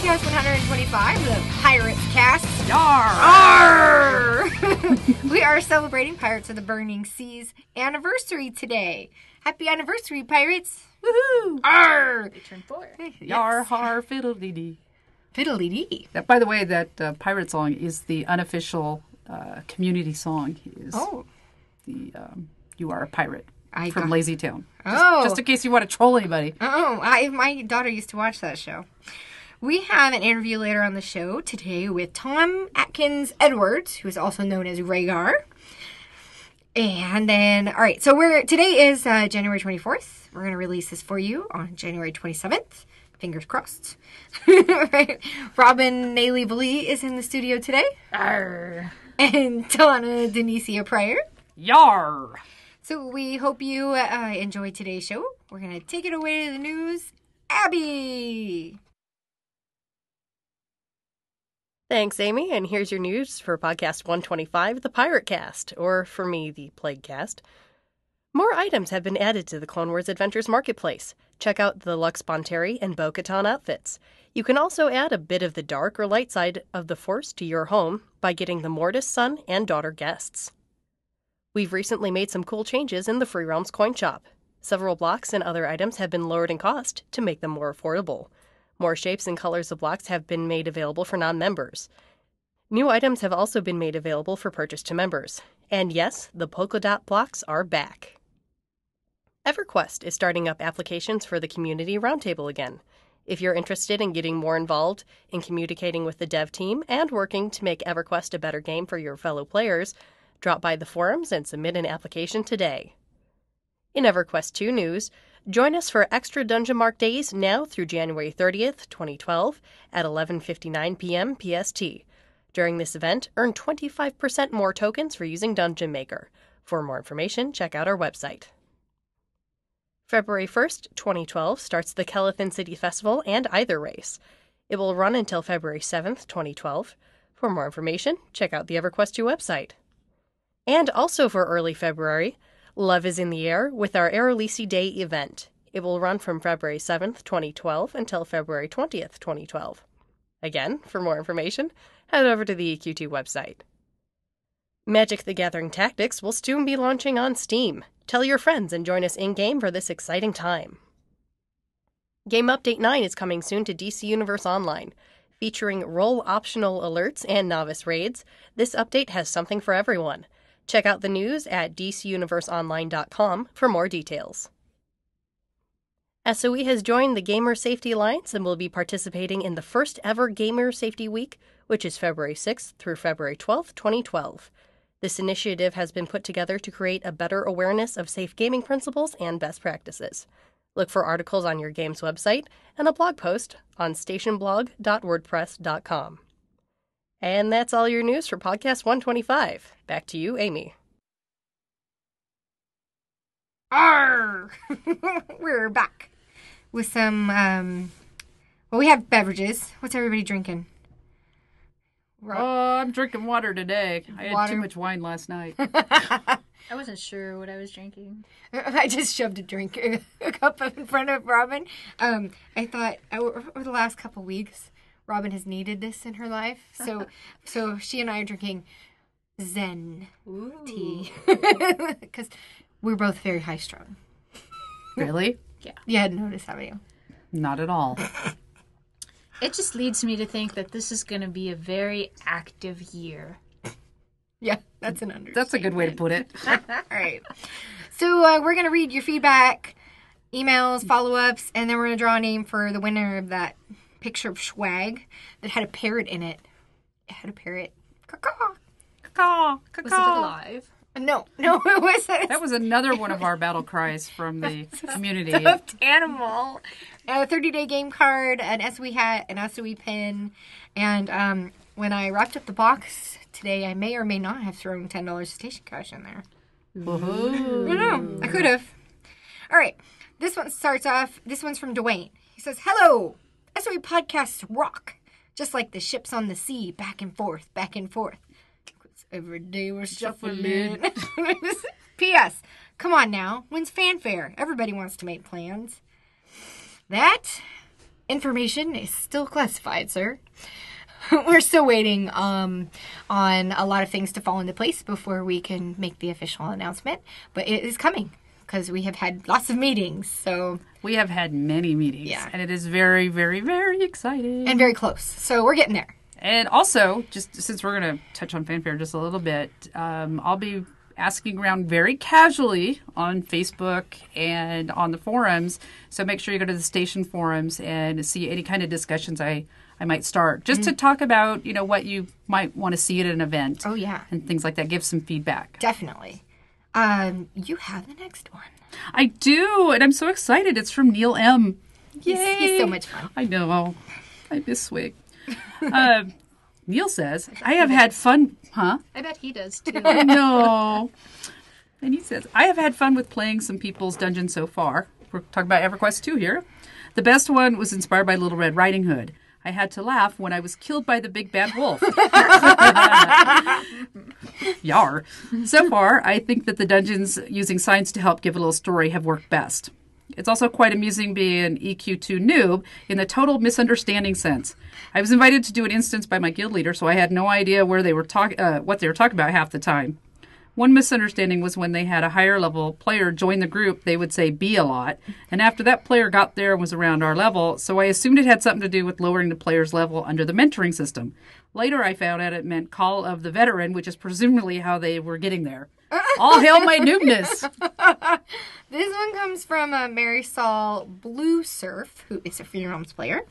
Podcast 125, the Pirates Cast. Yar! Arr! We are celebrating Pirates of the Burning Seas anniversary today. Happy anniversary, Pirates! Woohoo! Arr! We turned 4. Yar, har, fiddle-dee-dee. Fiddle-dee-dee. By the way, that pirate song is the unofficial community song. You Are a Pirate from Lazy Town. Just in case you want to troll anybody. My daughter used to watch that show. We have an interview later on the show today with Tom Atkins-Edwards, who is also known as Rhaegar. And then, all right, so today is January 24th. We're going to release this for you on January 27th. Fingers crossed. Right. Robin Naily-Bully is in the studio today. Arr. And Donna Danicia Pryor. Yar! So we hope you enjoyed today's show. We're going to take it away to the news. Abby! Thanks, Aimee, and here's your news for Podcast 125, the Pirate Cast, or for me, the Plague Cast. More items have been added to the Clone Wars Adventures Marketplace. Check out the Lux Bonteri and Bo-Katan outfits. You can also add a bit of the dark or light side of the Force to your home by getting the Mortis son and daughter guests. We've recently made some cool changes in the Free Realms coin shop. Several blocks and other items have been lowered in cost to make them more affordable. More shapes and colors of blocks have been made available for non-members. New items have also been made available for purchase to members. And yes, the polka dot blocks are back. EverQuest is starting up applications for the Community Roundtable again. If you're interested in getting more involved in communicating with the dev team and working to make EverQuest a better game for your fellow players, drop by the forums and submit an application today. In EverQuest 2 news, join us for extra Dungeon Mark days now through January 30th, 2012 at 11:59 p.m. PST. During this event, earn 25% more tokens for using Dungeon Maker. For more information, check out our website. February 1st, 2012 starts the Kelethin City Festival and Either Race. It will run until February 7th, 2012. For more information, check out the EverQuest 2 website. And also for early February, Love is in the Air with our Aerolisi Day event. It will run from February 7th, 2012 until February 20th, 2012. Again, for more information, head over to the EQ2 website. Magic the Gathering Tactics will soon be launching on Steam. Tell your friends and join us in-game for this exciting time. Game Update 9 is coming soon to DC Universe Online. Featuring role-optional alerts and novice raids, this update has something for everyone. Check out the news at dcuniverseonline.com for more details. SOE has joined the Gamer Safety Alliance and will be participating in the first ever Gamer Safety Week, which is February 6th through February 12th, 2012. This initiative has been put together to create a better awareness of safe gaming principles and best practices. Look for articles on your game's website and a blog post on stationblog.wordpress.com. And that's all your news for Podcast 125. Back to you, Aimee. Arr! We're back with some, we have beverages. What's everybody drinking? I'm drinking water today. I had too much wine last night. I wasn't sure what I was drinking. I just shoved a cup in front of Robin. I thought over the last couple weeks, Robin has needed this in her life. So she and I are drinking Zen tea. Because we're both very high strung. Really? Yeah. You hadn't noticed, have you? Not at all. It just leads me to think that this is going to be a very active year. Yeah, that's an understatement. That's a good way to put it. All right. So we're going to read your feedback, emails, follow-ups, and then we're going to draw a name for the winner of that picture of swag that had a parrot in it. It had a parrot. Caw-caw. Caw-caw. Was it alive? No, it wasn't. That was another one of our battle cries from the community. Stuffed animal. A 30-day game card, an SOE hat, an SOE pin, and when I wrapped up the box today, I may or may not have thrown $10 station cash in there. Woohoo. I don't know. I could have. All right. This one starts off. This one's from Dwayne. He says, "Hello. SOE podcasts rock. Just like the ships on the sea, back and forth, back and forth. Every day we're shuffling." P.S. Come on now. When's fanfare? Everybody wants to make plans. That information is still classified, sir. We're still waiting on a lot of things to fall into place before we can make the official announcement. But it is coming because we have had lots of meetings. So We have had many meetings. Yeah. And it is very, very, very exciting. and very close. So we're getting there. And also, just since we're going to touch on fanfare just a little bit, I'll be asking around very casually on Facebook and on the forums. So make sure you go to the station forums and see any kind of discussions I might start. Just to talk about, what you might want to see at an event. Oh, yeah. And things like that. Give some feedback. Definitely. You have the next one. I do. And I'm so excited. It's from Neil M. Yay. He's so much fun. I know. I miss Swig. Neil says, I have had fun. Huh? I bet he does too. I know. And he says, I have had fun with playing some people's dungeons so far. We're talking about EverQuest 2 here. The best one was inspired by Little Red Riding Hood. I had to laugh when I was killed by the big bad wolf. Yar. So far, I think that the dungeons using science to help give a little story have worked best. It's also quite amusing being an EQ2 noob in the total misunderstanding sense. I was invited to do an instance by my guild leader, so I had no idea where they were what they were talking about half the time. One misunderstanding was when they had a higher level player join the group, they would say B a lot. And after that player got there and was around our level, so I assumed it had something to do with lowering the player's level under the mentoring system. Later I found out it meant call of the veteran, which is presumably how they were getting there. All hail my noobness. This one comes from Marisol Blue Surf, who is a Free Realms player.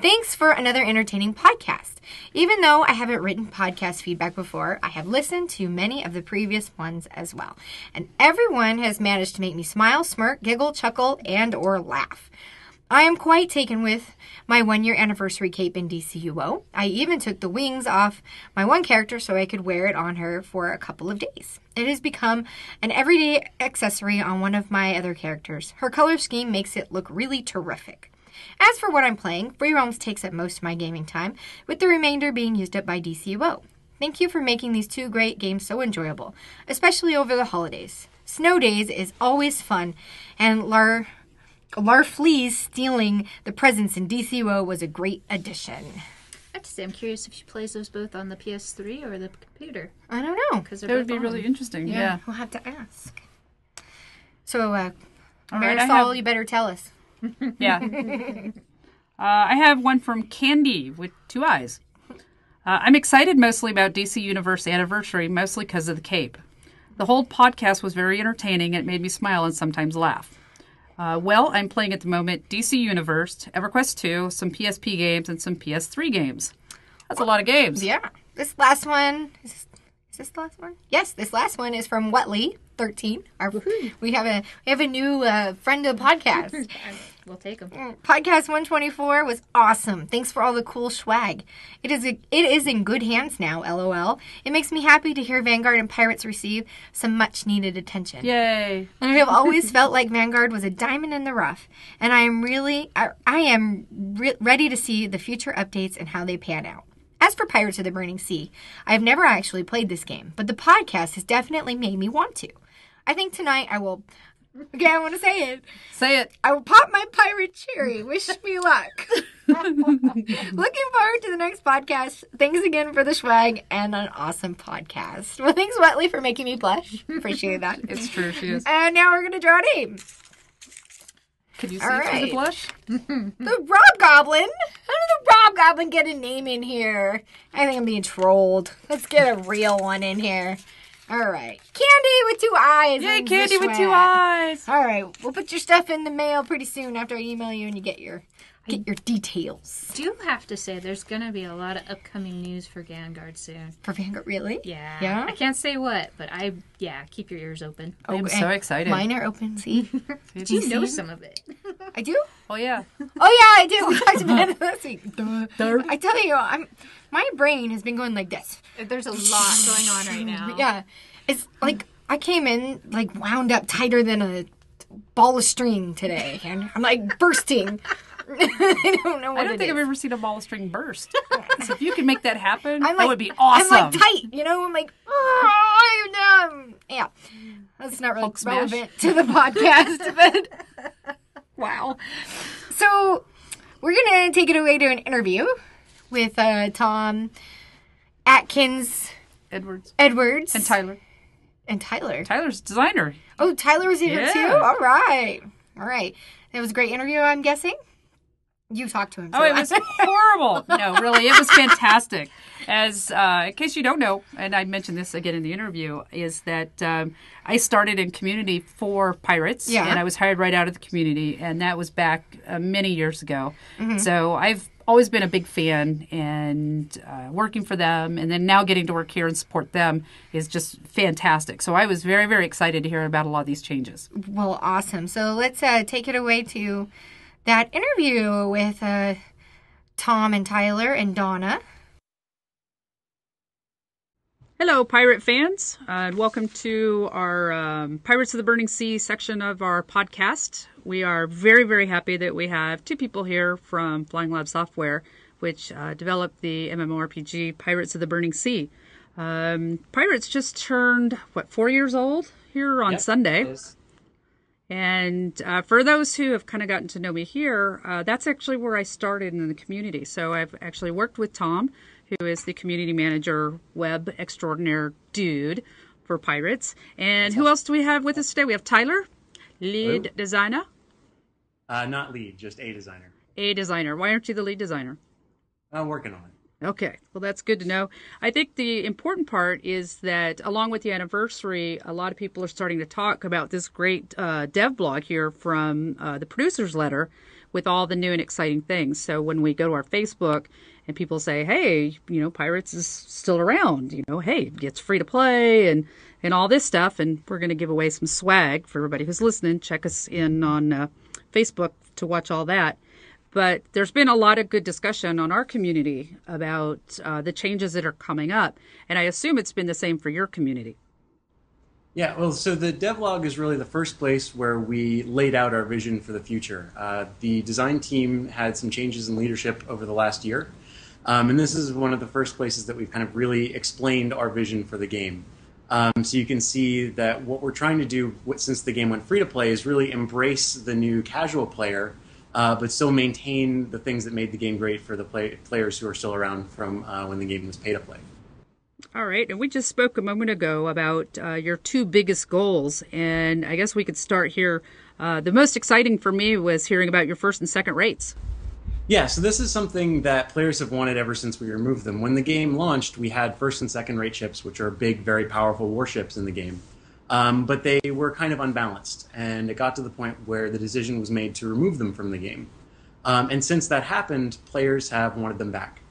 Thanks for another entertaining podcast. Even though I haven't written podcast feedback before, I have listened to many of the previous ones as well. And everyone has managed to make me smile, smirk, giggle, chuckle, and or laugh. I am quite taken with my 1-year anniversary cape in DCUO. I even took the wings off my one character so I could wear it on her for a couple of days. It has become an everyday accessory on one of my other characters. Her color scheme makes it look really terrific. As for what I'm playing, Free Realms takes up most of my gaming time, with the remainder being used up by DCUO. Thank you for making these two great games so enjoyable, especially over the holidays. Snow Days is always fun, and Larfleeze stealing the presents in DCUO was a great addition. I have to say, I'm curious if she plays those both on the PS3 or the computer. I don't know. Because That would be really interesting. Yeah. We'll have to ask. So, All Marisol, right, I have- you better tell us. Yeah. I have one from Candy with 2 eyes. I'm excited mostly about DC Universe Anniversary, mostly because of the cape. The whole podcast was very entertaining. It made me smile and sometimes laugh. I'm playing at the moment DC Universe, EverQuest 2, some PSP games, and some PS3 games. That's a lot of games. Yeah. This last one... Is this the last one? Yes, this last one is from Whatley 13. We have a new friend of the podcast. We'll take them. Podcast 124 was awesome. Thanks for all the cool swag. It is in good hands now, LOL. It makes me happy to hear Vanguard and Pirates receive some much needed attention. Yay. And I have always felt like Vanguard was a diamond in the rough. And I am ready to see the future updates and how they pan out. As for Pirates of the Burning Sea, I have never actually played this game, but the podcast has definitely made me want to. I think tonight I will... Okay, I want to say it. Say it. I will pop my pirate cherry. Wish me luck. Looking forward to the next podcast. Thanks again for the swag and an awesome podcast. Well, thanks, Whatley, for making me blush. Appreciate that. It's true, she is. And now we're going to draw a name. Could you see All through the right. blush? The Rob Goblin. How did the Rob Goblin get a name in here? I think I'm being trolled. Let's get a real one in here. All right. Candy with 2 eyes. Yay, and Candy with 2 Zishwat. eyes. All right. We'll put your stuff in the mail pretty soon after I email you and you get your details. Do have to say, there's going to be a lot of upcoming news for Vanguard soon. For Vanguard, really? Yeah. Yeah? I can't say what, but keep your ears open. I'm and so excited. Mine are open. See? Did you know some of it? I do? Oh, yeah. Oh, yeah, I do. We talked about it last week. I tell you, my brain has been going like this. There's a lot going on right now. Yeah. It's like I came in like wound up tighter than a ball of string today. And I'm like bursting. I don't know what I don't think I've ever seen a ball of string burst. So if you could make that happen, that would be awesome. I'm like tight, I'm like, oh, I'm dumb. Yeah. That's not really Hulk smash. relevant to the podcast, but wow. So we're going to take it away to an interview with Tom Atkins-Edwards. And Tyler. And Tyler. Tyler's designer. Oh, Tyler was here too? Yeah. All right. It was a great interview, I'm guessing. You talked to him. So Oh, it was horrible. No, really, it was fantastic. As in case you don't know, and I mentioned this again in the interview, is that I started in community for pirates, and I was hired right out of the community, and that was back many years ago. Mm-hmm. So I've always been a big fan, and working for them, and then now getting to work here and support them is just fantastic. So I was very, very excited to hear about a lot of these changes. Well, awesome. So let's take it away to that interview with Tom and Tyler and Donna. Hello, pirate fans, and welcome to our Pirates of the Burning Sea section of our podcast. We are very, very happy that we have two people here from Flying Lab Software, which developed the MMORPG Pirates of the Burning Sea. Pirates just turned, 4 years old here on Sunday. And for those who have kind of gotten to know me here, that's actually where I started in the community. So I've actually worked with Tom, who is the community manager, web extraordinaire dude for Pirates. And who else do we have with us today? We have Tyler, lead designer. Not lead, just a designer. A designer. Why aren't you the lead designer? I'm working on it. Okay, well, that's good to know. I think the important part is that along with the anniversary, a lot of people are starting to talk about this great dev blog here from the producer's letter with all the new and exciting things. So when we go to our Facebook and people say, hey, Pirates is still around, hey, it's free to play and all this stuff. And we're going to give away some swag for everybody who's listening. Check us in on Facebook to watch all that. But there's been a lot of good discussion on our community about the changes that are coming up. And I assume it's been the same for your community. Yeah, well, so the devlog is really the first place where we laid out our vision for the future. The design team had some changes in leadership over the last year. And this is one of the first places that we've kind of really explained our vision for the game. So you can see that what we're trying to do since the game went free to play is really embrace the new casual player, but still maintain the things that made the game great for the players who are still around from when the game was pay to play. All right, and we just spoke a moment ago about your two biggest goals, and I guess we could start here. The most exciting for me was hearing about your first and second rates. Yeah, so this is something that players have wanted ever since we removed them. When the game launched, we had first and second rate ships, which are big, very powerful warships in the game. But they were kind of unbalanced, and it got to the point where the decision was made to remove them from the game. And since that happened, players have wanted them back.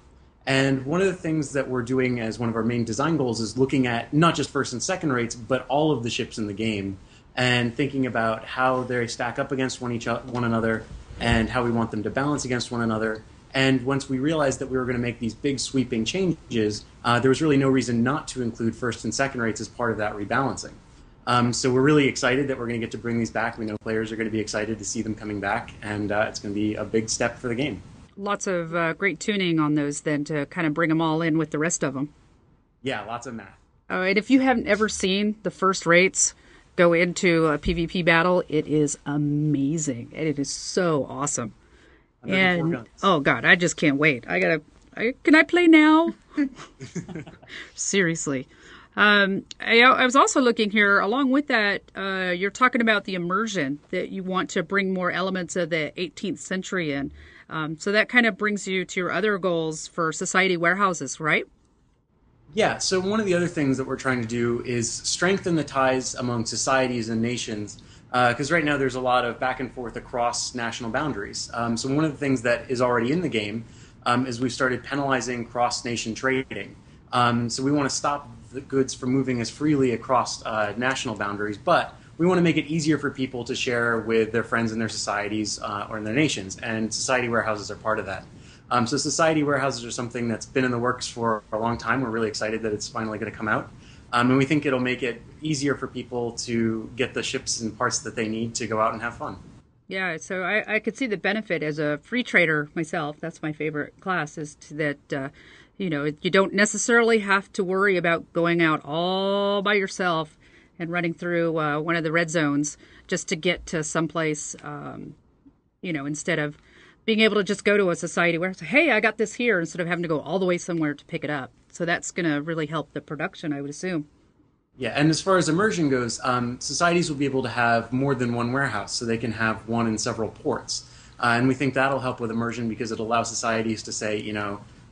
And one of the things that we're doing as one of our main design goals is looking at not just first and second rates, but all of the ships in the game, and thinking about how they stack up against one another, and how we want them to balance against one another. And once we realized that we were going to make these big sweeping changes, there was really no reason not to include first and second rates as part of that rebalancing. So we're really excited that we're going to get to bring these back. We know players are going to be excited to see them coming back, and it's going to be a big step for the game. Lots of great tuning on those then to kind of bring them all in with the rest of them. Yeah, lots of math. And if you haven't ever seen the first rates go into a PvP battle, it is amazing. And it is so awesome. And oh God, I just can't wait. Can I play now? Seriously. I was also looking here, along with that, you're talking about the immersion, that you want to bring more elements of the 18th century in. So that kind of brings you to your other goals for society warehouses, right? Yeah, so one of the other things that we're trying to do is strengthen the ties among societies and nations, because right now there's a lot of back and forth across national boundaries. So one of the things that is already in the game is we've started penalizing cross-nation trading. So we want to stop the goods from moving as freely across national boundaries, but we want to make it easier for people to share with their friends in their societies or in their nations, and society warehouses are part of that. So society warehouses are something that's been in the works for a long time. We're really excited that it's finally going to come out. And we think it'll make it easier for people to get the ships and parts that they need to go out and have fun. Yeah, so I could see the benefit as a free trader myself. That's my favorite class, is that, you don't necessarily have to worry about going out all by yourself and running through one of the red zones just to get to someplace, instead of being able to just go to a society where, hey, I got this here, instead of having to go all the way somewhere to pick it up. So that's going to really help the production, I would assume. Yeah, and as far as immersion goes, societies will be able to have more than one warehouse, so they can have one in several ports. And we think that'll help with immersion because it'll allow societies to say,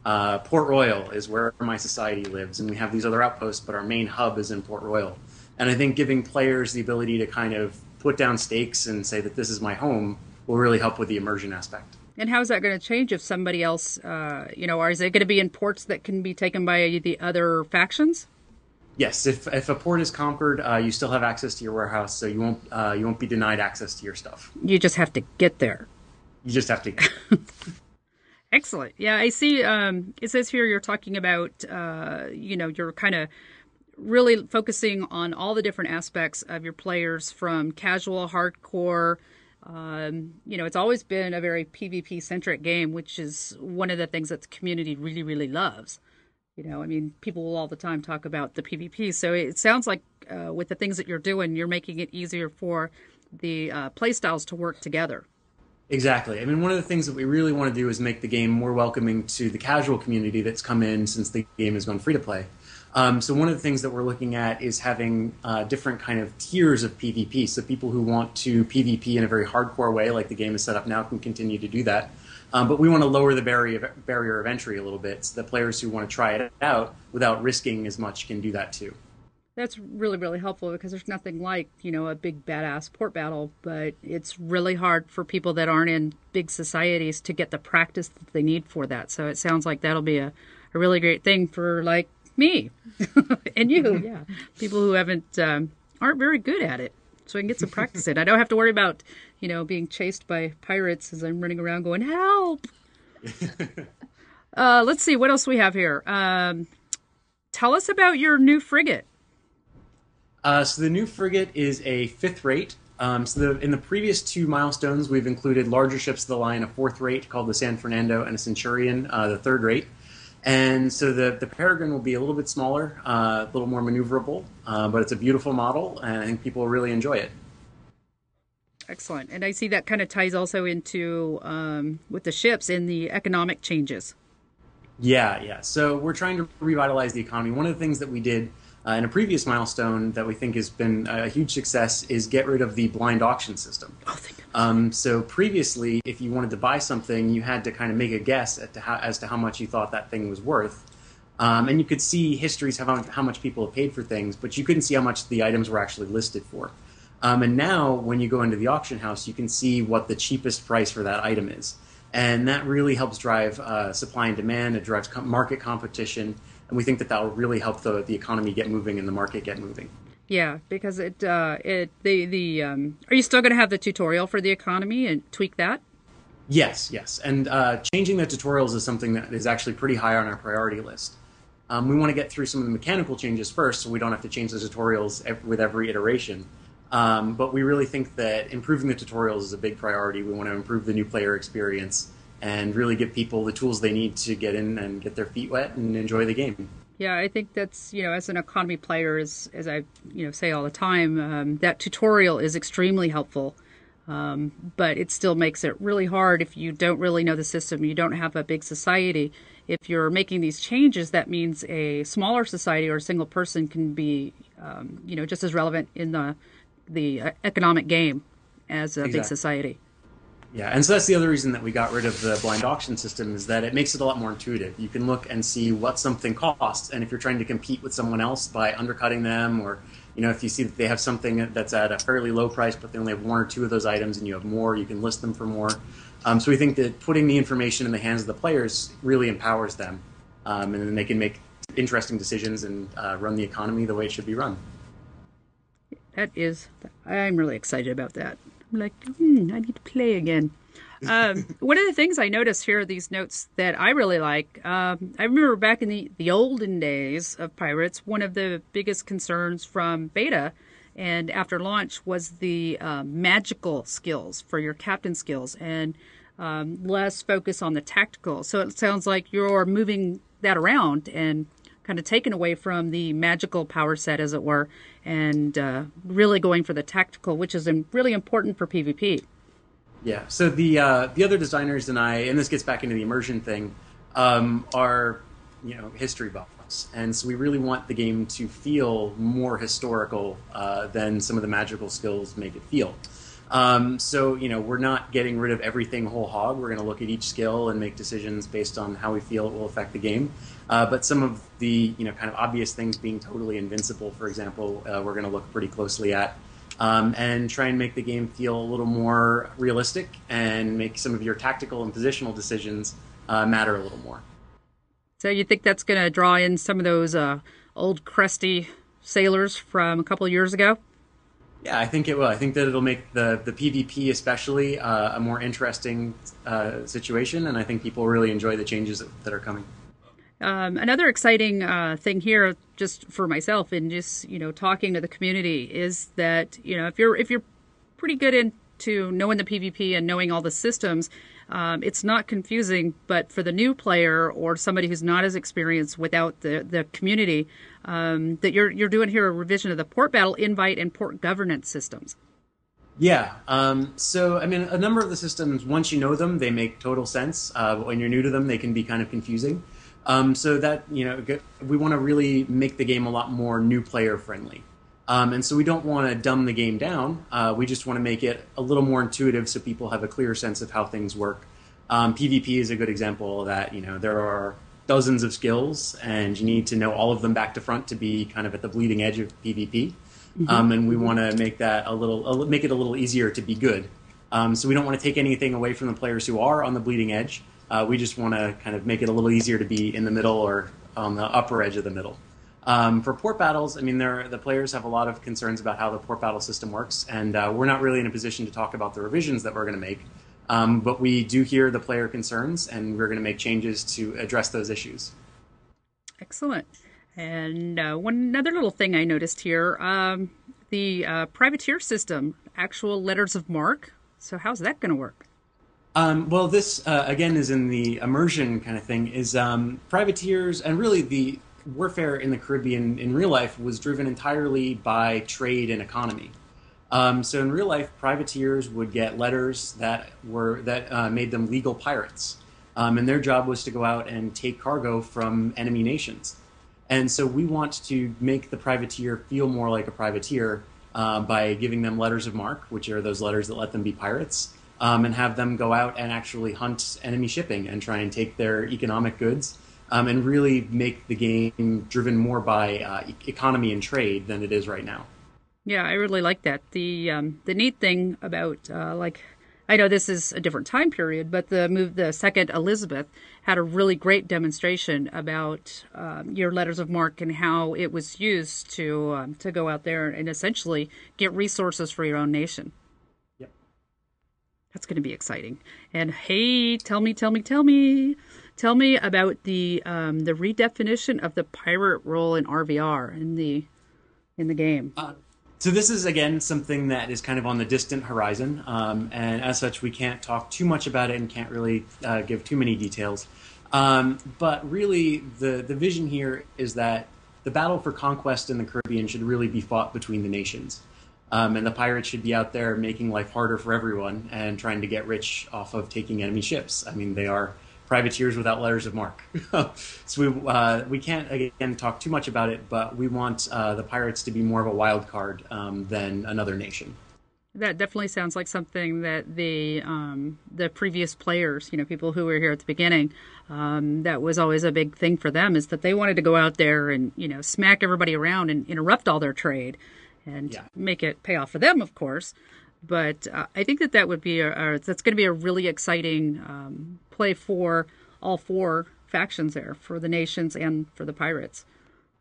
Port Royal is where my society lives, and we have these other outposts, but our main hub is in Port Royal. And I think giving players the ability to kind of put down stakes and say that this is my home will really help with the immersion aspect. And how is that going to change if somebody else, or is it going to be in ports that can be taken by the other factions? Yes, if a port is conquered, you still have access to your warehouse, so you won't be denied access to your stuff. You just have to get there. You just have to. Excellent. Yeah, I see. It says here you're talking about, you're kind of really focusing on all the different aspects of your players, from casual, hardcore. It's always been a very PvP-centric game, which is one of the things that the community really, really loves. People will all the time talk about the PvP. So it sounds like with the things that you're doing, you're making it easier for the playstyles to work together. Exactly. One of the things that we really want to do is make the game more welcoming to the casual community that's come in since the game has gone free-to-play. So one of the things that we're looking at is having different kind of tiers of PvP. So people who want to PvP in a very hardcore way, like the game is set up now, can continue to do that. But we want to lower the barrier of entry a little bit, so that players who want to try it out without risking as much can do that too. That's really, really helpful, because there's nothing like, a big badass port battle, but it's really hard for people that aren't in big societies to get the practice that they need for that. So it sounds like that'll be a really great thing for, like, me and you, yeah. People who aren't very good at it, so I can get some practice in. I don't have to worry about, being chased by pirates as I'm running around going, help! Let's see, what else we have here. Tell us about your new frigate. So the new frigate is a 5th rate. In the previous 2 milestones, we've included larger ships of the line, a 4th rate called the San Fernando, and a Centurion, the 3rd rate. And so the Peregrine will be a little bit smaller, a little more maneuverable, but it's a beautiful model, and I think people will really enjoy it. Excellent. And I see that kind of ties also into, with the ships, in the economic changes. Yeah. So we're trying to revitalize the economy. One of the things that we did in a previous milestone that we think has been a huge success is get rid of the blind auction system. Oh, thank you. So previously, if you wanted to buy something, you had to kind of make a guess as to how much you thought that thing was worth. And you could see histories of how much people have paid for things, but you couldn't see how much the items were actually listed for. And now, when you go into the auction house, you can see what the cheapest price for that item is. And that really helps drive supply and demand. It drives market competition. And we think that will really help the economy get moving and the market get moving. Yeah, because are you still going to have the tutorial for the economy and tweak that? Yes. And changing the tutorials is something that is actually pretty high on our priority list. We want to get through some of the mechanical changes first, so we don't have to change the tutorials with every iteration. But we really think that improving the tutorials is a big priority. We want to improve the new player experience and really give people the tools they need to get in and get their feet wet and enjoy the game. Yeah, I think that's, as an economy player, as I, say all the time, that tutorial is extremely helpful. But it still makes it really hard if you don't really know the system, you don't have a big society. If you're making these changes, that means a smaller society or a single person can be, just as relevant in the economic game as a big society. Yeah, and so that's the other reason that we got rid of the blind auction system, is that it makes it a lot more intuitive. You can look and see what something costs, and if you're trying to compete with someone else by undercutting them, or if you see that they have something that's at a fairly low price but they only have 1 or 2 of those items and you have more, you can list them for more. So we think that putting the information in the hands of the players really empowers them, and then they can make interesting decisions and run the economy the way it should be run. I'm really excited about that. I'm like, I need to play again. One of the things I noticed here are these notes that I really like. I remember back in the olden days of Pirates, one of the biggest concerns from beta and after launch was the magical skills for your captain skills and less focus on the tactical. So it sounds like you're moving that around and kind of taken away from the magical power set, as it were, and really going for the tactical, which is really important for PvP. Yeah. So the other designers and I, and this gets back into the immersion thing, are history buffs, and so we really want the game to feel more historical than some of the magical skills make it feel. So we're not getting rid of everything whole hog. We're going to look at each skill and make decisions based on how we feel it will affect the game. But some of the kind of obvious things, being totally invincible, for example, we're going to look pretty closely at. And try and make the game feel a little more realistic and make some of your tactical and positional decisions matter a little more. So you think that's going to draw in some of those old crusty sailors from a couple of years ago? Yeah, I think it will. I think that it'll make the PvP especially a more interesting situation, and I think people really enjoy the changes that are coming. Another exciting thing here, just for myself and just talking to the community, is that if you're pretty good into knowing the PvP and knowing all the systems, it's not confusing. But for the new player or somebody who's not as experienced without the community, that you're doing here a revision of the port battle, invite, and port governance systems. Yeah. So, I mean, a number of the systems, once you know them, they make total sense. But when you're new to them, they can be kind of confusing. So that, we want to really make the game a lot more new player friendly. And so we don't want to dumb the game down. We just want to make it a little more intuitive so people have a clear sense of how things work. PvP is a good example of that. There are dozens of skills and you need to know all of them back to front to be kind of at the bleeding edge of PvP. And we want to make that make it a little easier to be good. So we don't want to take anything away from the players who are on the bleeding edge. We just want to kind of make it a little easier to be in the middle or on the upper edge of the middle. For port battles, I mean, the players have a lot of concerns about how the port battle system works, and we're not really in a position to talk about the revisions that we're going to make. But we do hear the player concerns, and we're going to make changes to address those issues. Excellent. And one other little thing I noticed here, the privateer system, actual letters of marque. So how's that going to work? Well, this, again, is in the immersion kind of thing, is privateers, and really the warfare in the Caribbean in real life was driven entirely by trade and economy. So in real life, privateers would get letters that made them legal pirates. And their job was to go out and take cargo from enemy nations. And so we want to make the privateer feel more like a privateer by giving them letters of marque, which are those letters that let them be pirates. And have them go out and actually hunt enemy shipping and try and take their economic goods and really make the game driven more by economy and trade than it is right now. Yeah, I really like that. The neat thing about, I know this is a different time period, but the second Elizabeth had a really great demonstration about your letters of marque and how it was used to go out there and essentially get resources for your own nation. That's going to be exciting. And hey, tell me about the redefinition of the pirate role in RVR in the game. So this is, again, something that is kind of on the distant horizon, and as such, we can't talk too much about it and can't really give too many details. But really, the vision here is that the battle for conquest in the Caribbean should really be fought between the nations. And the pirates should be out there making life harder for everyone and trying to get rich off of taking enemy ships. I mean, they are privateers without letters of marque. So we can't, again, talk too much about it, but we want the pirates to be more of a wild card than another nation. That definitely sounds like something that the previous players, people who were here at the beginning, that was always a big thing for them, is that they wanted to go out there and, smack everybody around and interrupt all their trade. And make it pay off for them, of course. But I think that would be that's going to be a really exciting play for all four factions there, for the nations and for the pirates.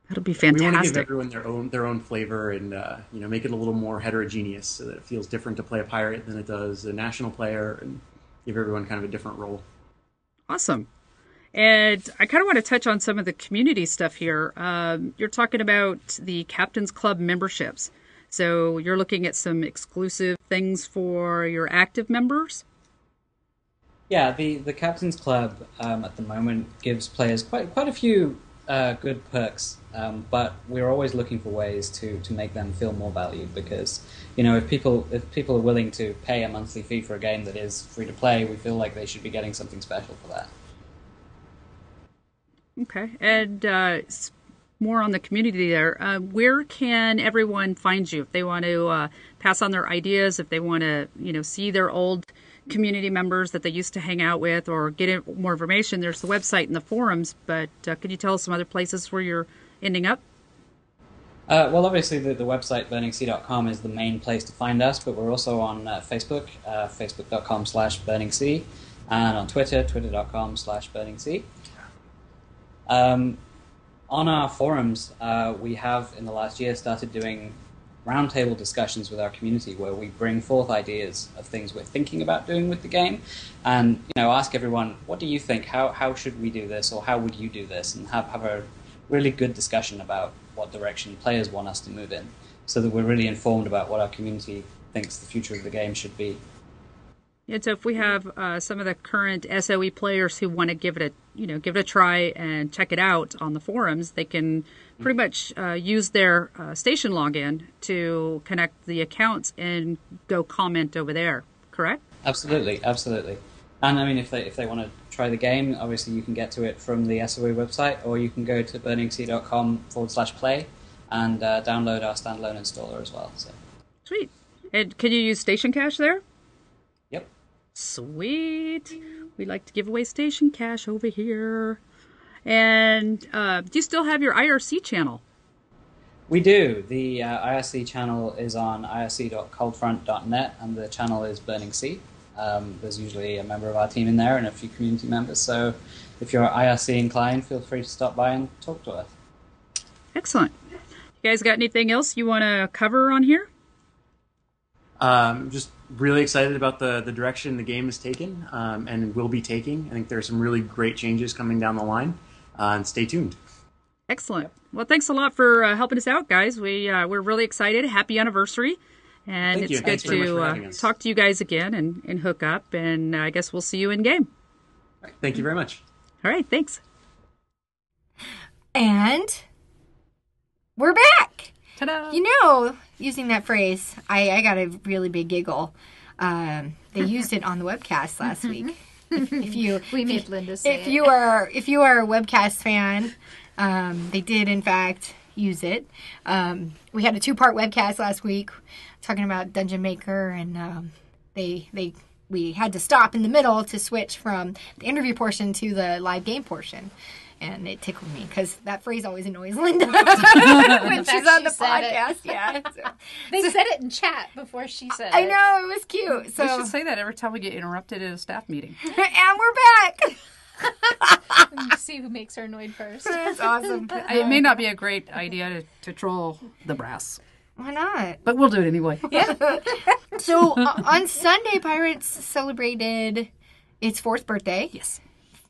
That'll be fantastic. We want to give everyone their own flavor and make it a little more heterogeneous so that it feels different to play a pirate than it does a national player, and give everyone kind of a different role. Awesome. And I kind of want to touch on some of the community stuff here. You're talking about the Captain's Club memberships. So you're looking at some exclusive things for your active members? Yeah, the Captain's Club at the moment gives players quite a few good perks, but we're always looking for ways to make them feel more valued, because if people are willing to pay a monthly fee for a game that is free to play, we feel like they should be getting something special for that. Okay, and more on the community there. Where can everyone find you if they want to pass on their ideas, if they want to see their old community members that they used to hang out with, or get more information? There's the website and the forums, but could you tell us some other places where you're ending up? Well, obviously the website burningsea.com is the main place to find us, but we're also on Facebook, facebook.com/burningsea, and on Twitter, twitter.com/burningsea. On our forums, we have in the last year started doing roundtable discussions with our community, where we bring forth ideas of things we're thinking about doing with the game, and ask everyone, what do you think? How should we do this, or how would you do this? And have a really good discussion about what direction players want us to move in, so that we're really informed about what our community thinks the future of the game should be. And so if we have some of the current SOE players who want to give it a try and check it out on the forums, they can pretty much use their station login to connect the accounts and go comment over there, correct? Absolutely. And I mean, if they want to try the game, obviously you can get to it from the SOE website, or you can go to burningsea.com/play and download our standalone installer as well. So. Sweet. And can you use Station Cash there? Yep. Sweet. We like to give away Station Cash over here. And do you still have your IRC channel? We do. The IRC channel is on irc.coldfront.net, and the channel is Burning Sea. There's usually a member of our team in there and a few community members, so if you're IRC inclined, feel free to stop by and talk to us. Excellent. You guys got anything else you want to cover on here? Just really excited about the direction the game is taken and will be taking. I think there's some really great changes coming down the line, and stay tuned. Excellent. Well, thanks a lot for helping us out, guys. We're really excited. Happy anniversary. And Thank you. It's good to talk to you guys again and hook up. And I guess we'll see you in game. All right, thank you very much. All right. Thanks. And we're back. Ta-da. Using that phrase, I got a really big giggle. They used it on the webcast last week. We made Linda say it. If you are a webcast fan, they did in fact use it. We had a 2-part webcast last week talking about Dungeon Maker, and we had to stop in the middle to switch from the interview portion to the live game portion. And it tickled me because that phrase always annoys Linda when she's on the podcast. Yeah, they said it in chat before she said it. I know, it was cute. So we should say that every time we get interrupted at a staff meeting. And we're back. See who makes her annoyed first. That's awesome. It may not be a great idea to troll the brass. Why not? But we'll do it anyway. Yeah. So on Sunday, Pirates celebrated its 4th birthday. Yes.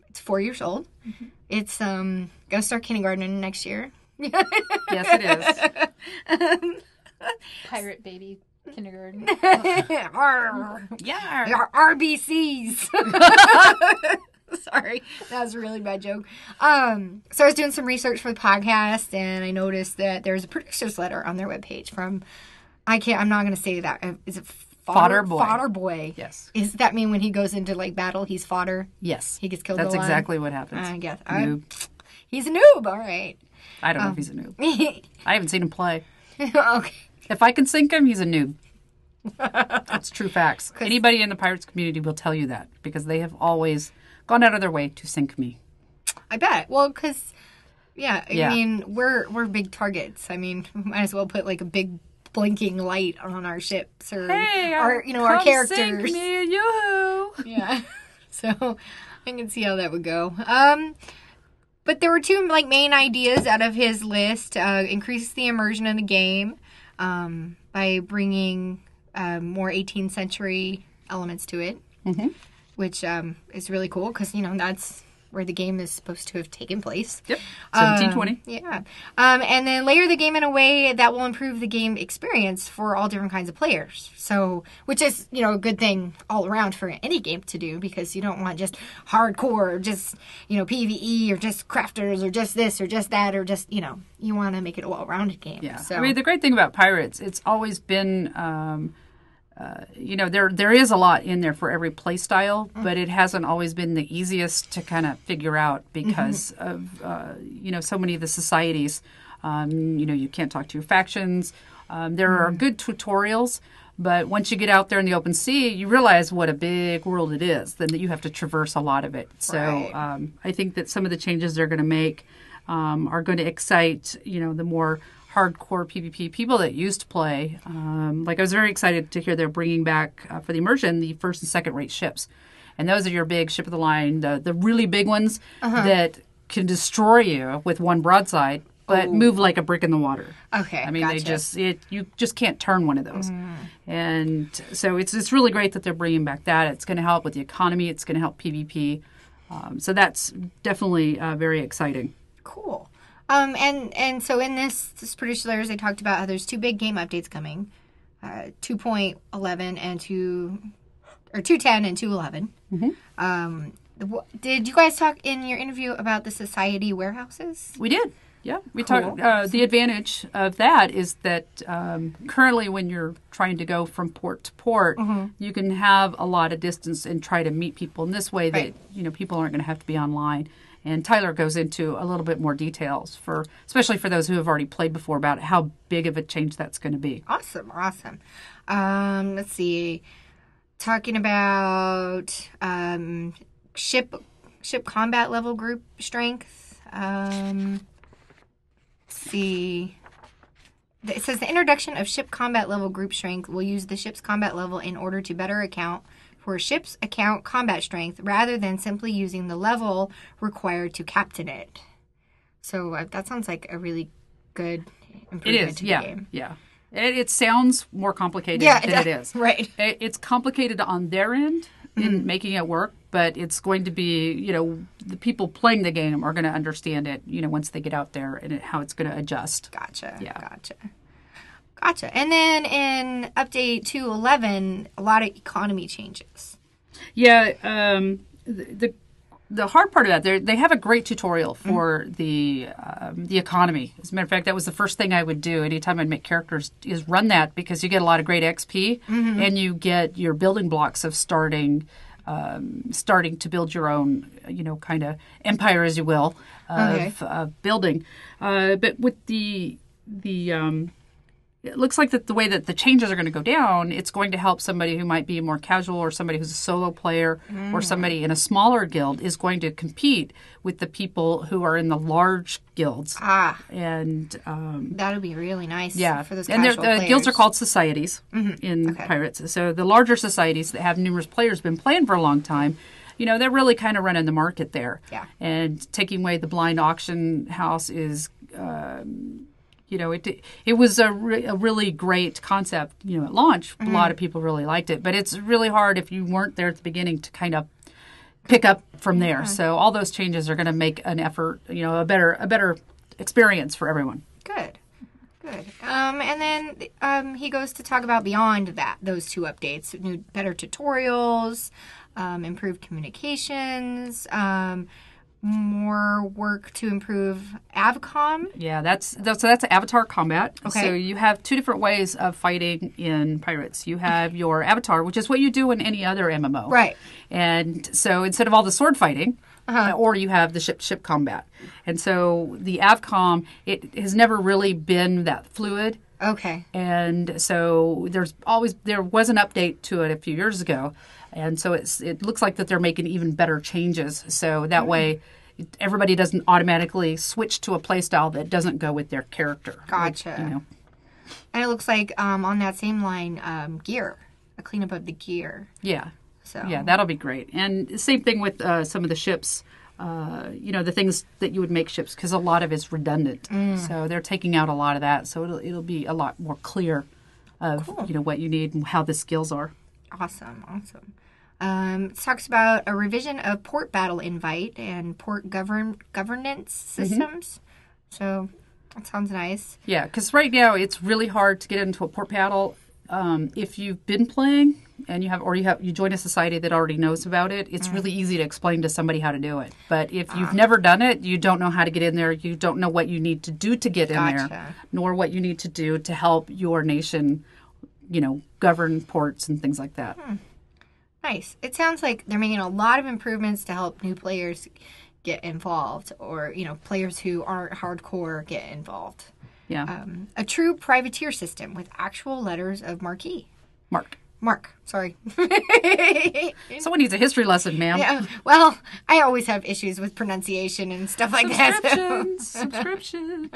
It's 4 years old. Mm-hmm. It's gonna start kindergarten next year. Yes, it is. Pirate baby kindergarten. Yeah. RBCs. Sorry, that was a really bad joke. So I was doing some research for the podcast, and I noticed that there's a producer's letter on their webpage from, I'm not going to say that. Is it Fodder Boy? Fodder Boy. Yes. Does that mean when he goes into battle, he's fodder? Yes. He gets killed. That's exactly what happens. I guess. Noob. He's a noob. All right. I don't know if he's a noob. I haven't seen him play. Okay. If I can sink him, he's a noob. That's true facts. Anybody in the Pirates community will tell you that, because they have always gone out of their way to sink me. I bet. Well, because, I mean, we're big targets. I mean, might as well put like a big blinking light on our ships, or our characters. Sink me, yoo-hoo. Yeah. So I can see how that would go. But there were 2 main ideas out of his list. Increase the immersion in the game by bringing more 18th century elements to it, which is really cool because that's where the game is supposed to have taken place. Yep, 1720. Yeah. And then layer the game in a way that will improve the game experience for all different kinds of players. So, which is, a good thing all around for any game to do, because you don't want just hardcore or just, PvE or just crafters or just this or just that or just, you want to make it a well-rounded game. Yeah. So. I mean, the great thing about Pirates, it's always been... there is a lot in there for every play style, but it hasn't always been the easiest to kind of figure out because of, so many of the societies. You can't talk to your factions. There are good tutorials, but once you get out there in the open sea, you realize what a big world it is, then that you have to traverse a lot of it. So Right. I think that some of the changes they're going to make are going to excite, the more hardcore PvP people that used to play. I was very excited to hear they're bringing back for the immersion the first and second rate ships, and those are your big ship of the line, the really big ones that can destroy you with one broadside, but move like a brick in the water. Okay, I mean, gotcha. you just can't turn one of those, and so it's really great that they're bringing back that. It's going to help with the economy. It's going to help PvP. So that's definitely very exciting. Cool. And so in this producer layers, they talked about how there's 2 big game updates coming, 2.11 and 2.10 and 2.11. Did you guys talk in your interview about the society warehouses? We did. Yeah, we Cool. talked. The advantage of that is that currently, when you're trying to go from port to port, you can have a lot of distance and try to meet people in this way that people aren't going to have to be online. And Tyler goes into a little bit more details especially for those who have already played before, about how big of a change that's going to be. Awesome. Let's see. Talking about ship combat level group strength. Let's see. It says the introduction of ship combat level group strength will use the ship's combat level in order to better account for a ship's account combat strength rather than simply using the level required to captain it. So that sounds like a really good improvement to the game. Yeah. It sounds more complicated than it is. Right. It's complicated on their end in making it work, but it's going to be, the people playing the game are going to understand it, once they get out there and how it's going to adjust. Gotcha. Yeah. Gotcha. And then in update 2.11, a lot of economy changes. Yeah. The hard part of that, they have a great tutorial for the economy. As a matter of fact, that was the first thing I would do anytime I'd make characters, is run that, because you get a lot of great XP and you get your building blocks of starting to build your own, kind of empire, as you will, of building. But with the it looks like that the way that the changes are going to go down, it's going to help somebody who might be more casual, or somebody who's a solo player, or somebody in a smaller guild is going to compete with the people who are in the large guilds. And that'll be really nice. Yeah, For those and casual players. guilds are called societies in Pirates. So the larger societies that have numerous players been playing for a long time, they're really kind of running the market there. Yeah. And taking away the blind auction house is. It was a really great concept, at launch. A lot of people really liked it. But it's really hard if you weren't there at the beginning to kind of pick up from there. So all those changes are going to make an effort, a better experience for everyone. Good. And then he goes to talk about beyond those 2 updates, better tutorials, improved communications, more work to improve AvCom. Yeah, that's avatar combat. Okay. So you have 2 different ways of fighting in Pirates. You have your avatar, which is what you do in any other MMO. Right. And so instead of all the sword fighting, or you have the ship combat. And so the AvCom, it has never really been that fluid. Okay. And so there was an update to it a few years ago. And so it looks like that they're making even better changes. So that way everybody doesn't automatically switch to a playstyle that doesn't go with their character. Gotcha. And it looks like on that same line, gear, a cleanup of the gear. Yeah. So Yeah, that'll be great. And same thing with some of the ships, the things that you would make ships, because a lot of it's redundant. So they're taking out a lot of that. So it'll be a lot more clear of, what you need and how the skills are. Awesome. It talks about a revision of port battle invite and port governance systems. So that sounds nice. Yeah, because right now it's really hard to get into a port battle. If you've been playing and you join a society that already knows about it, it's really easy to explain to somebody how to do it. But if you've never done it, you don't know how to get in there. You don't know what you need to do to get in there, nor what you need to do to help your nation, govern ports and things like that. Nice. It sounds like they're making a lot of improvements to help new players get involved, or players who aren't hardcore get involved. Yeah. A true privateer system with actual letters of Mark. Sorry. Someone needs a history lesson, ma'am. Yeah. Well, I always have issues with pronunciation and stuff like that. Subscriptions.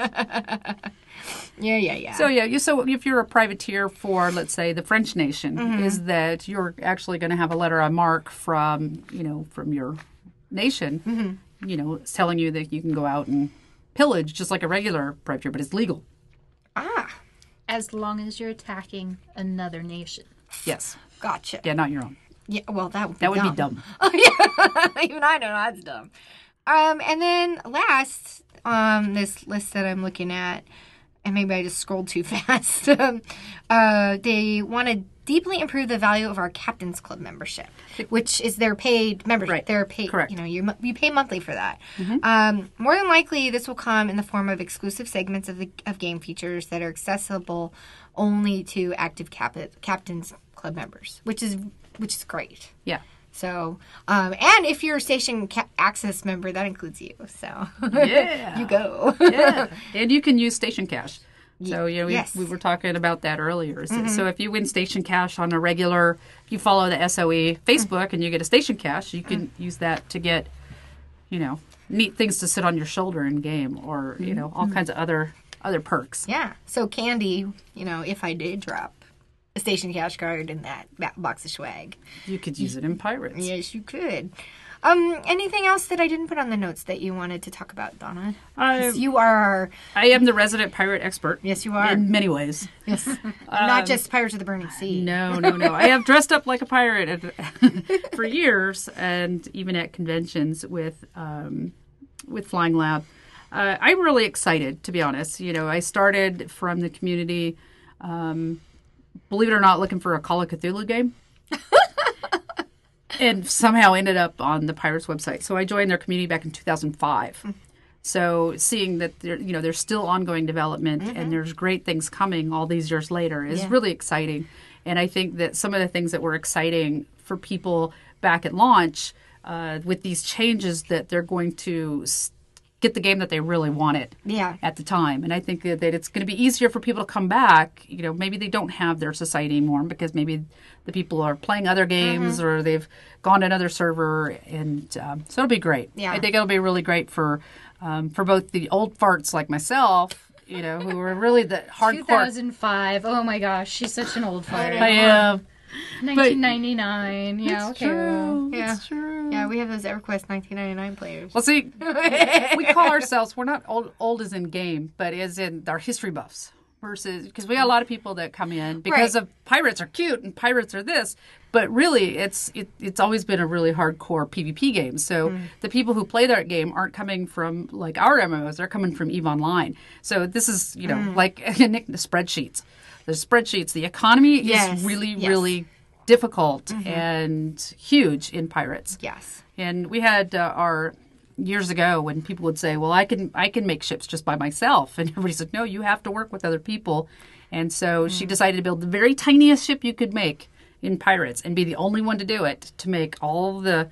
Yeah. So if you're a privateer for, let's say, the French nation, is that you're actually going to have a letter of marque from your nation, it's telling you that you can go out and pillage just like a regular privateer, but it's legal. As long as you're attacking another nation. Yes. Gotcha. Yeah, not your own. Yeah, well, that would be dumb. Oh, yeah. Even I know that's dumb. And then last, this list that I'm looking at, and maybe I just scrolled too fast, they want to deeply improve the value of our Captain's Club membership, which is their paid membership. Right. They're paid. Correct. You pay monthly for that. More than likely, this will come in the form of exclusive segments of game features that are accessible only to active Captain's Club members, which is great. Yeah. So, and if you're a Station Access member, that includes you. So, yeah, you go. Yeah, and you can use Station Cash. So, yes. we were talking about that earlier. So if you win Station Cash on a regular, if you follow the SOE Facebook and you get a Station Cash, you can use that to get, neat things to sit on your shoulder in game, or, all kinds of other perks. Yeah. So Candy, if I did drop a Station Cash card in that box of swag, you could use it in Pirates. Yes, you could. Anything else that I didn't put on the notes that you wanted to talk about, Donna? You are... I am the resident pirate expert. Yes, you are. In many ways. Yes. Not just Pirates of the Burning Sea. No. I have dressed up like a pirate for years, and even at conventions with Flying Lab. I'm really excited, to be honest. I started from the community, believe it or not, looking for a Call of Cthulhu game. And somehow ended up on the Pirates website. So I joined their community back in 2005. So seeing that there's still ongoing development and there's great things coming all these years later is really exciting. And I think that some of the things that were exciting for people back at launch with these changes, that they're going to get the game that they really wanted at the time. And I think that it's going to be easier for people to come back. Maybe they don't have their society anymore because maybe the people are playing other games or they've gone to another server. And so it'll be great. Yeah. I think it'll be really great for both the old farts like myself, who are really the hardcore. 2005. Oh my gosh, she's such an old fart. I am. 1999. Yeah, it's true. Yeah. It's true. Yeah, we have those EverQuest 1999 players. Well, see, we call ourselves, we're not old as in game, but as in our history buffs. Versus, because we got a lot of people that come in because of pirates are cute and pirates are this, but really it's always been a really hardcore PvP game. So the people who play that game aren't coming from like our MMOs; they're coming from EVE Online. So this is like the spreadsheets. The spreadsheets, the economy is really difficult and huge in Pirates. Yes, and we had our. Years ago, when people would say, well, I can make ships just by myself. And everybody said, no, you have to work with other people. And so she decided to build the very tiniest ship you could make in Pirates and be the only one to do it, to make all the,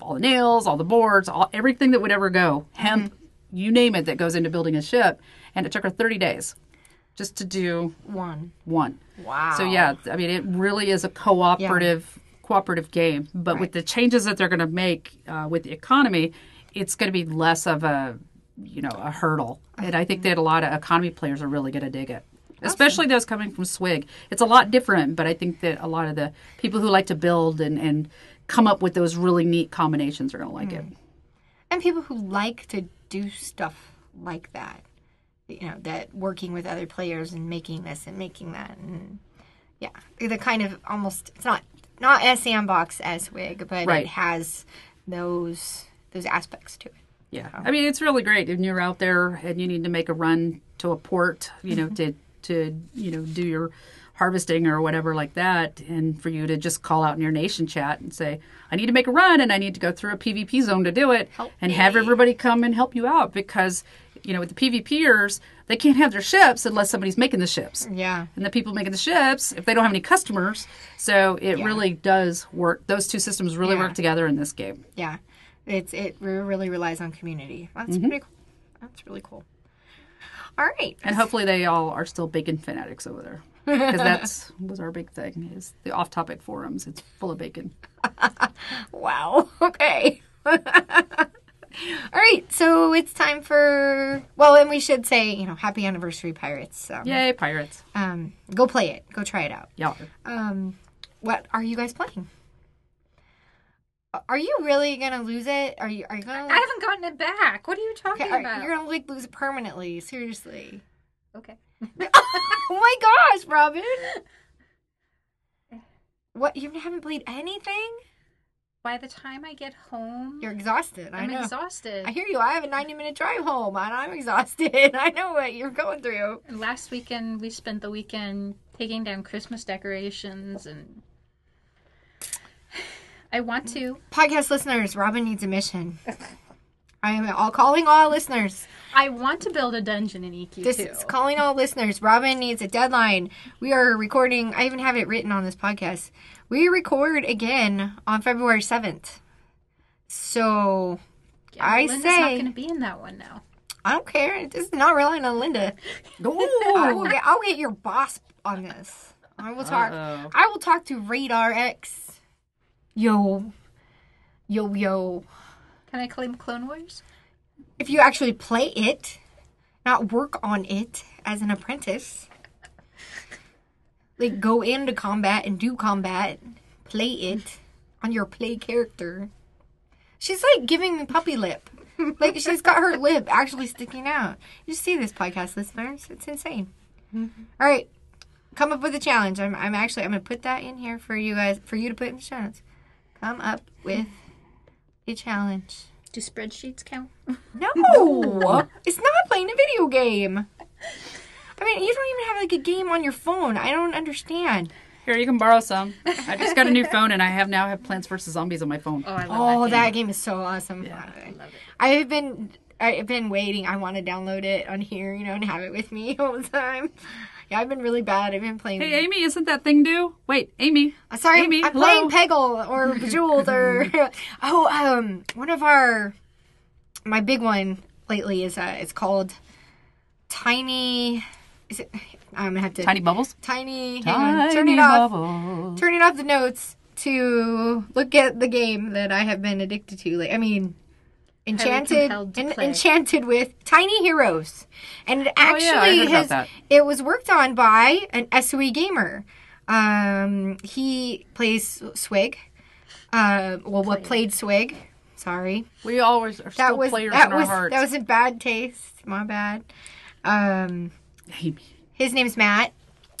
all the nails, all the boards, everything that would ever go, hemp, you name it, that goes into building a ship. And it took her 30 days just to do one. Wow. So, yeah, I mean, it really is a cooperative game, but with the changes that they're going to make with the economy, it's going to be less of a hurdle. And I think that a lot of economy players are really going to dig it, especially those coming from Swig. It's a lot different, but I think that a lot of the people who like to build and come up with those really neat combinations are going to like it. And people who like to do stuff like that, that working with other players and making this and making that, and the kind of almost, it's not not as sandbox as Swig, but Right. it has those aspects to it. Yeah. I mean, it's really great when you're out there and you need to make a run to a port, to do your harvesting or whatever like that, and for you to just call out in your nation chat and say, I need to make a run and I need to go through a PvP zone to do it, and have everybody come and help you out, because, with the PvPers, they can't have their ships unless somebody's making the ships. Yeah. And the people making the ships, if they don't have any customers, so it really does work. Those two systems really work together in this game. Yeah. It really relies on community. That's pretty cool. That's really cool. All right. And hopefully they all are still bacon fanatics over there. Because was our big thing, is the off-topic forums. It's full of bacon. Wow. Okay. All right. So it's time for, and we should say, happy anniversary, Pirates. Yay, Pirates. Go play it. Go try it out. Yeah. What are you guys playing? Are you really gonna lose it? Are you gonna? I haven't gotten it back. What are you talking about? You're gonna lose it permanently. Seriously. Okay. Oh my gosh, Robin! What? You haven't played anything? By the time I get home, You're exhausted. I'm I know. exhausted. I hear you. I have a 90-minute drive home, and I'm exhausted. I know what you're going through. And last weekend, we spent the weekend taking down Christmas decorations, and I want to. Podcast listeners, Robin needs a mission. I am calling all listeners. I want to build a dungeon in EQ2. This is calling all listeners. Robin needs a deadline. We are recording. I even have it written on this podcast. We record again on February 7th. So Linda's not going to be in that one now. I don't care. This is not relying on Linda. I'll get your boss on this. I will talk. I will talk to Radar X. Yo. Can I claim Clone Wars? If you actually play it, not work on it as an apprentice. Like, go into combat and do combat. Play it on your play character. She's like giving me puppy lip. Like, she's got her lip actually sticking out. You see this, podcast listeners? It's insane. All right. Come up with a challenge. I'm going to put that in here for you guys, for you to put in the show notes. Come up with a challenge. Do spreadsheets count? No! It's not playing a video game. I mean, you don't even have like a game on your phone. I don't understand. Here, you can borrow some. I just got a new phone, and I now have Plants vs. Zombies on my phone. Oh, I love that game is so awesome. Yeah. I love it. I've been waiting. I want to download it on here, and have it with me all the time. Yeah, I've been really bad. I've been playing. Hey, Aimee, isn't that thing due? Wait, Aimee. Sorry, Aimee, I'm hello? playing Peggle or Bejeweled or one of my big one lately is it's called Tiny. Is it? I'm gonna have to Tiny Bubbles? Tiny. Turn it off. Turning off the notes to look at the game that I have been addicted to. Like, I mean, enchanted with Tiny Heroes, and it actually it was worked on by an SOE gamer. He plays Swig. What played Swig? Sorry, We always are still players in our hearts. That was in bad taste. My bad. Aimee. His name's Matt,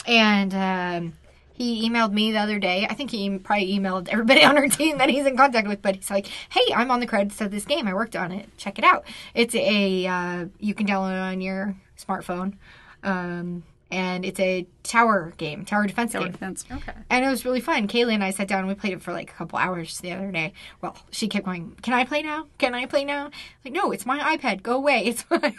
and he emailed me the other day. I think he probably emailed everybody on our team that he's in contact with, but he's like, hey, I'm on the credits of this game. I worked on it. Check it out. It's you can download it on your smartphone, and it's a tower defense game. Okay. And it was really fun. Kaylee and I sat down and we played it for like a couple hours the other day. Well, she kept going, can I play now? Can I play now? Like, no, it's my iPad. Go away. It's mine.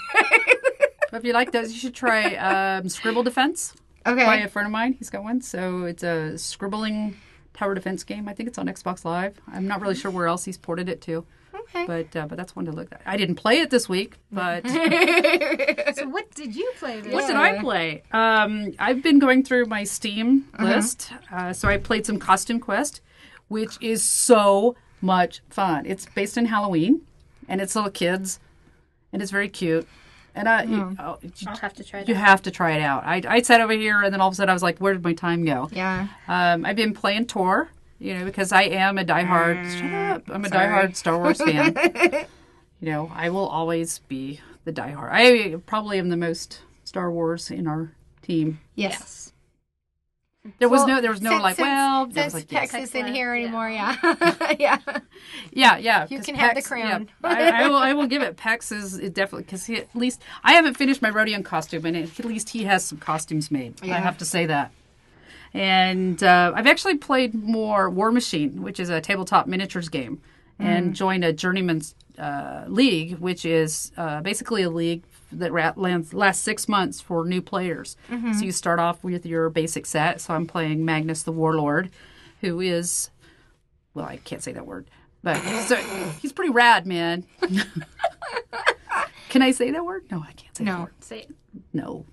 If you like those, you should try Scribble Defense. Okay. By a friend of mine. He's got one. So it's a scribbling tower defense game. I think it's on Xbox Live. I'm not really sure where else he's ported it to. Okay. But that's one to look at. I didn't play it this week, but... So what did you play this What did I play? I've been going through my Steam list. So I played some Costume Quest, which is so much fun. It's based on Halloween, and it's little kids, and it's very cute. And I'll have to try that. You have to try it out. I sat over here, and then all of a sudden I was like, where did my time go? Yeah. I've been playing Tor, because I am a diehard... shut up. I'm a diehard Star Wars fan. I will always be the diehard. I probably am the most Star Wars in our team. Yes. There was no since Pex isn't here anymore, yeah. Yeah. You 'cause can have the Pex- crown. Yeah, I will give it. Pex is definitely, because at least, I haven't finished my Rodion costume, and at least he has some costumes made. Yeah. I have to say that. And I've actually played more War Machine, which is a tabletop miniatures game, and joined a Journeyman's League, which is basically a league that lasts 6 months for new players. So you start off with your basic set. So I'm playing Magnus the Warlord, who is, well, I can't say that word, but he's pretty rad, man. Can I say that word? No, I can't say that word. Say it. No.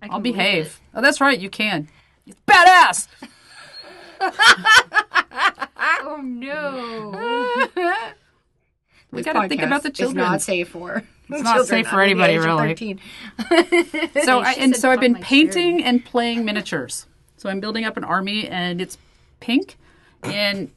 I can I'll believe behave. it. Oh, that's right, you can. It's badass! Oh, no. We got to think about the children. It's not safe for It's not safe for anybody, really. So I've been painting and playing miniatures. So I'm building up an army, and it's pink. And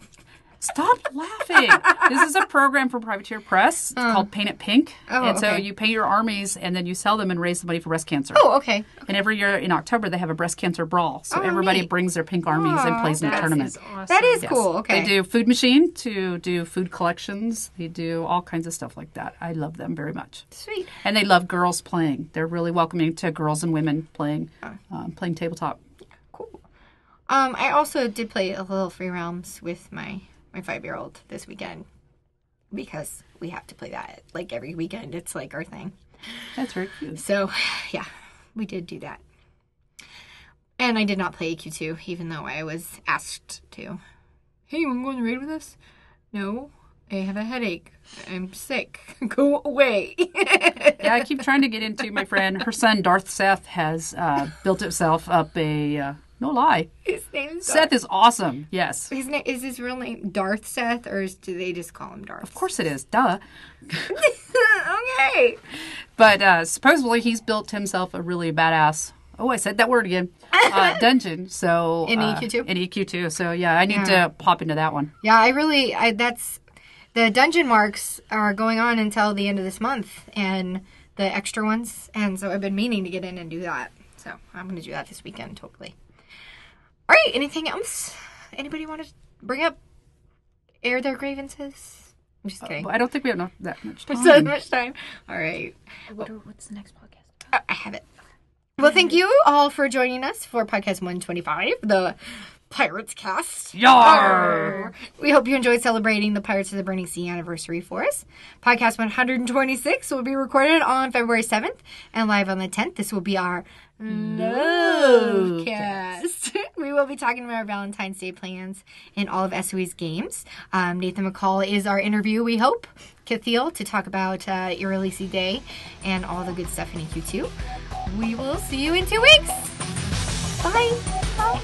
stop laughing. This is a program from Privateer Press. It's called Paint It Pink. Oh, and so okay. you paint your armies, and then you sell them and raise the money for breast cancer. Oh, okay. And every year in October, they have a breast cancer brawl. So Oh, everybody neat. brings their pink armies and plays in a That tournament. is awesome. That is Yes. cool. Okay. They do Food Machine to do food collections. They do all kinds of stuff like that. I love them very much. Sweet. And they love girls playing. They're really welcoming to girls and women playing tabletop. Cool. I also did play a little Free Realms with my 5-year-old this weekend because we have to play that like every weekend. It's like our thing. That's very cute. So, yeah, we did do that. And I did not play AQ2, even though I was asked to. Hey, you want to go on the raid with us? No, I have a headache. I'm sick. Go away. Yeah, I keep trying to get into my friend. Her son, Darth Seth, has built himself up a... no lie. His name is Seth is awesome. Yes. His name is his real name Darth Seth, or do they just call him Darth? Of course it is. Duh. Okay. But supposedly he's built himself a really badass... Oh, I said that word again. Dungeon. So In EQ2? In EQ2. So yeah, I need to pop into that one. Yeah, that's the dungeon marks are going on until the end of this month, and the extra ones, and so I've been meaning to get in and do that. So I'm going to do that this weekend, totally. All right, anything else? Anybody want to bring up, air their grievances? I'm just kidding. I don't think we have that much time. So much time. All right. What's the next podcast? I have it. Well, thank you all for joining us for podcast 125, the Pirates Cast. Yar! We hope you enjoyed celebrating the Pirates of the Burning Sea anniversary for us. Podcast 126 will be recorded on February 7th and live on the 10th. This will be our Love Cast. We will be talking about our Valentine's Day plans in all of SOE's games. Nathan McCall is our interview, we hope. Cathiel to talk about Irreleasy Day and all the good stuff in EQ2. We will see you in 2 weeks. Bye. Bye.